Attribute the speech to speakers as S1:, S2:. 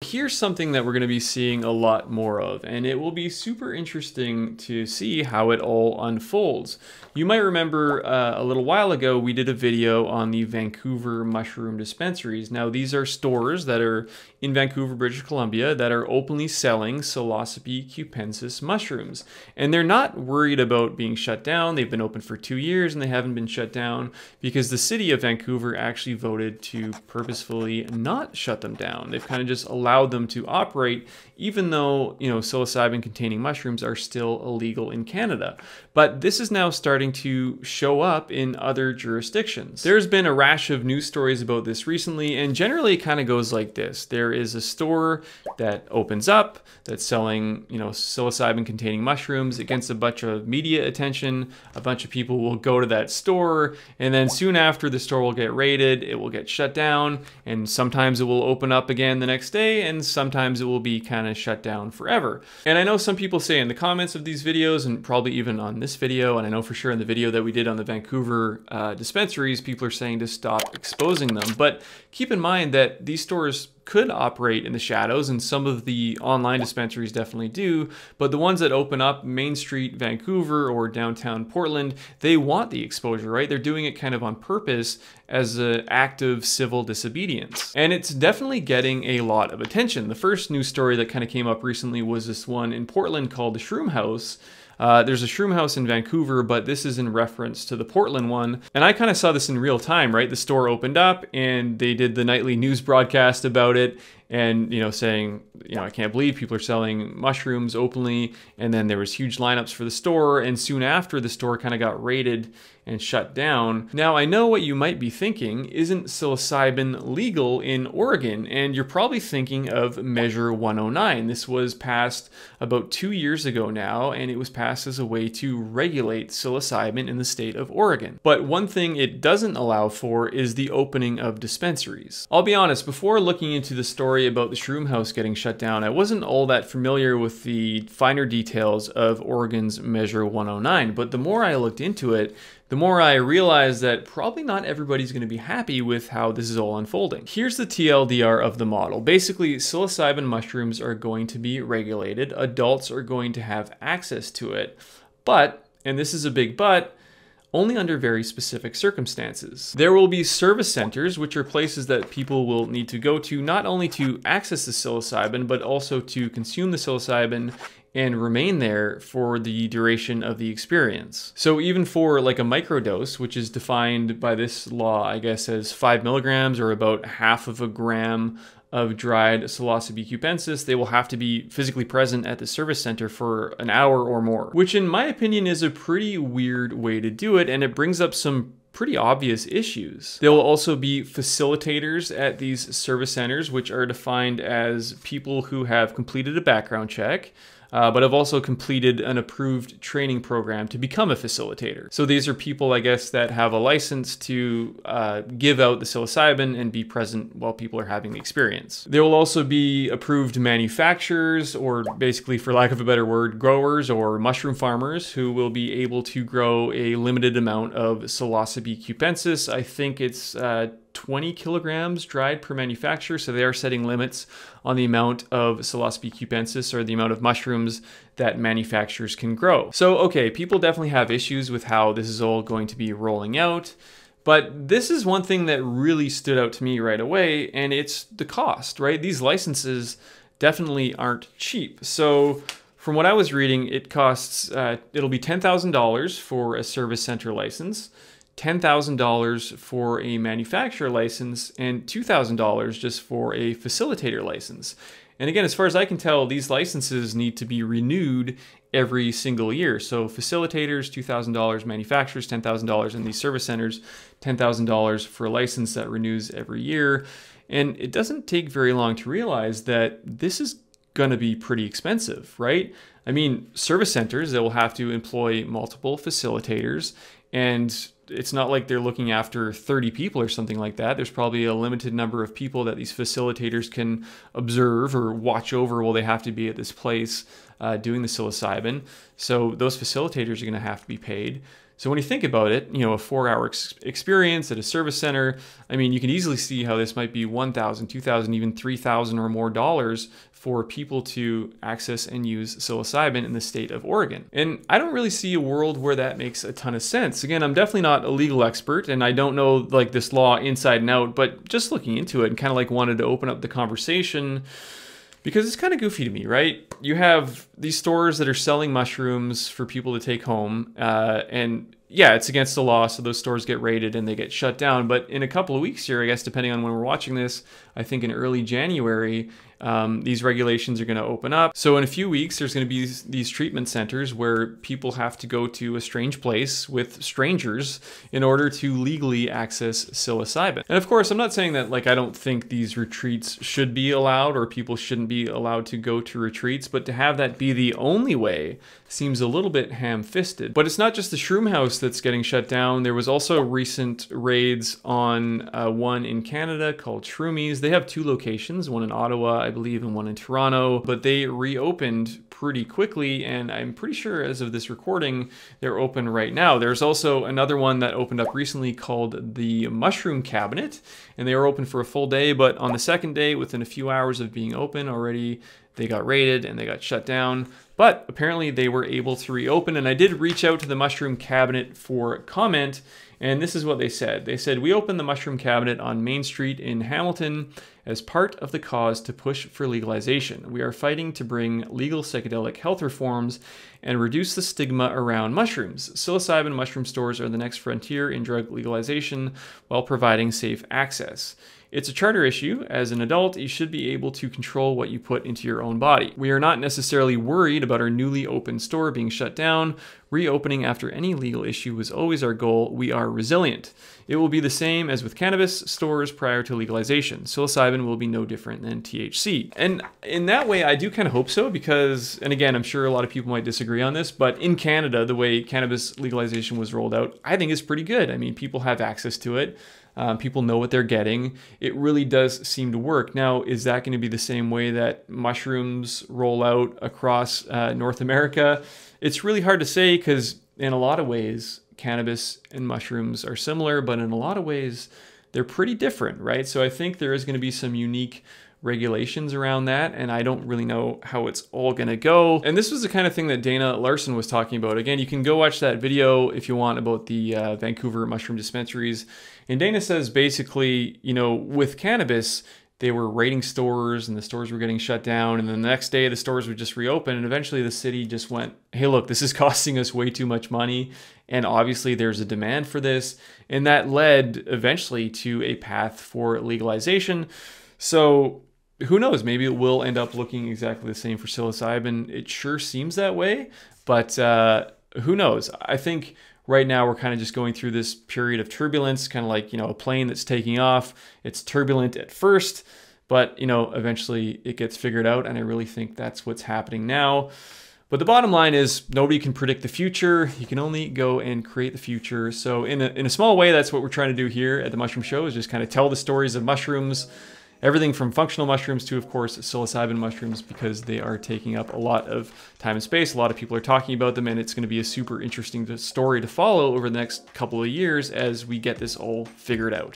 S1: Here's something that we're going to be seeing a lot more of, and it will be super interesting to see how it all unfolds. You might remember a little while ago we did a video on the Vancouver Mushroom Dispensaries. Now these are stores that are in Vancouver, British Columbia that are openly selling Psilocybe cupensis mushrooms. And they're not worried about being shut down. They've been open for 2 years and they haven't been shut down because the city of Vancouver actually voted to purposefully not shut them down. They've kind of just allowed them to operate, even though, you know, psilocybin containing mushrooms are still illegal in Canada. But this is now starting to show up in other jurisdictions. There's been a rash of news stories about this recently, and generally it kind of goes like this. There is a store that opens up that's selling, you know, psilocybin containing mushrooms. It gets a bunch of media attention. A bunch of people will go to that store, and then soon after the store will get raided, it will get shut down, and sometimes it will open up again the next day, and sometimes it will be kind of shut down forever. And I know some people say in the comments of these videos, and probably even on this video, and I know for sure in the video that we did on the Vancouver dispensaries, people are saying to stop exposing them. But keep in mind that these stores could operate in the shadows, and some of the online dispensaries definitely do, but the ones that open up Main Street, Vancouver, or downtown Portland, they want the exposure, right? They're doing it kind of on purpose as an act of civil disobedience. And it's definitely getting a lot of attention. The first news story that kind of came up recently was this one in Portland called the Shroom House. There's a Shroom House in Vancouver, but this is in reference to the Portland one. And I kind of saw this in real time, right? The store opened up and they did the nightly news broadcast about it, and, you know, saying, you know, I can't believe people are selling mushrooms openly. And then there was huge lineups for the store, and soon after the store kind of got raided and shut down. Now, I know what you might be thinking, isn't psilocybin legal in Oregon? And you're probably thinking of Measure 109. This was passed about 2 years ago now, and it was passed as a way to regulate psilocybin in the state of Oregon. But one thing it doesn't allow for is the opening of dispensaries. I'll be honest, before looking into the story about the Shroom House getting shut down, I wasn't all that familiar with the finer details of Oregon's Measure 109, but the more I looked into it, the more I realized that probably not everybody's going to be happy with how this is all unfolding. Here's the TLDR of the model. Basically, psilocybin mushrooms are going to be regulated. Adults are going to have access to it. But, and this is a big but, only under very specific circumstances. There will be service centers, which are places that people will need to go to not only to access the psilocybin, but also to consume the psilocybin and remain there for the duration of the experience. So even for like a microdose, which is defined by this law, I guess, as 5 milligrams or about half of a gram of dried Psilocybe cupensis, they will have to be physically present at the service center for an hour or more, which in my opinion is a pretty weird way to do it, and it brings up some pretty obvious issues. There will also be facilitators at these service centers, which are defined as people who have completed a background check, but have also completed an approved training program to become a facilitator. So these are people, I guess, that have a license to give out the psilocybin and be present while people are having the experience. There will also be approved manufacturers, or basically, for lack of a better word, growers or mushroom farmers who will be able to grow a limited amount of Psilocybe cupensis. I think it's 20 kilograms dried per manufacturer, so they are setting limits on the amount of Psilocybe cupensis, or the amount of mushrooms that manufacturers can grow. So, okay, people definitely have issues with how this is all going to be rolling out, but this is one thing that really stood out to me right away, and it's the cost, right? These licenses definitely aren't cheap. So from what I was reading, it costs, it'll be $10,000 for a service center license, $10,000 for a manufacturer license, and $2,000 just for a facilitator license. And again, as far as I can tell, these licenses need to be renewed every single year. So facilitators, $2,000, manufacturers, $10,000, and these service centers, $10,000 for a license that renews every year. And it doesn't take very long to realize that this is going to be pretty expensive, right? I mean, service centers, they will have to employ multiple facilitators, and it's not like they're looking after 30 people or something like that. There's probably a limited number of people that these facilitators can observe or watch over while they have to be at this place doing the psilocybin. So those facilitators are going to have to be paid. So when you think about it, you know, a 4-hour experience at a service center, I mean, you can easily see how this might be $1,000, $2,000, even $3,000 or more dollars for people to access and use psilocybin in the state of Oregon. And I don't really see a world where that makes a ton of sense. Again, I'm definitely not a legal expert and I don't know like this law inside and out, but just looking into it and kind of like wanted to open up the conversation because it's kind of goofy to me, right? You have these stores that are selling mushrooms for people to take home, and yeah, it's against the law, so those stores get raided and they get shut down. But in a couple of weeks here, I guess, depending on when we're watching this, I think in early January, these regulations are going to open up. So in a few weeks, there's going to be these treatment centers where people have to go to a strange place with strangers in order to legally access psilocybin. And of course, I'm not saying that like I don't think these retreats should be allowed or people shouldn't be allowed to go to retreats, but to have that be the only way seems a little bit ham-fisted. But it's not just the Shroom House that's getting shut down. There was also recent raids on one in Canada called Shroomies. They have 2 locations, one in Ottawa, I believe, and one in Toronto, but they reopened pretty quickly, and I'm pretty sure as of this recording, they're open right now. There's also another one that opened up recently called the Mushroom Cabinet, and they were open for a full day, but on the second day, within a few hours of being open already, they got raided and they got shut down. But apparently they were able to reopen, and I did reach out to the Mushroom Cabinet for comment, and this is what they said. They said, "We opened the Mushroom Cabinet on Main Street in Hamilton as part of the cause to push for legalization. We are fighting to bring legal psychedelic health reforms and reduce the stigma around mushrooms. Psilocybin mushroom stores are the next frontier in drug legalization while providing safe access. It's a charter issue. As an adult, you should be able to control what you put into your own body. We are not necessarily worried about our newly opened store being shut down. Reopening after any legal issue was always our goal. We are resilient. It will be the same as with cannabis stores prior to legalization. Psilocybin will be no different than THC." And in that way, I do kind of hope so because, and again, I'm sure a lot of people might disagree on this, but in Canada, the way cannabis legalization was rolled out, I think is pretty good. I mean, people have access to it. People know what they're getting. It really does seem to work. Now, is that going to be the same way that mushrooms roll out across North America? It's really hard to say because in a lot of ways, cannabis and mushrooms are similar, but in a lot of ways, they're pretty different, right? So I think there is going to be some unique regulations around that, and I don't really know how it's all going to go. And this was the kind of thing that Dana Larson was talking about. Again, you can go watch that video if you want about the Vancouver mushroom dispensaries. And Dana says basically, you know, with cannabis, they were raiding stores and the stores were getting shut down. And then the next day the stores would just reopen. And eventually the city just went, hey, look, this is costing us way too much money. And obviously there's a demand for this. And that led eventually to a path for legalization. So who knows, maybe it will end up looking exactly the same for psilocybin. It sure seems that way, but who knows? I think right now we're kind of just going through this period of turbulence, kind of like, you know, a plane that's taking off. It's turbulent at first, but, you know, eventually it gets figured out. And I really think that's what's happening now. But the bottom line is nobody can predict the future. You can only go and create the future. So in a small way, that's what we're trying to do here at the Mushroom Show, is just kind of tell the stories of mushrooms. Everything from functional mushrooms to, of course, psilocybin mushrooms, because they are taking up a lot of time and space. A lot of people are talking about them, and it's going to be a super interesting story to follow over the next couple of years as we get this all figured out.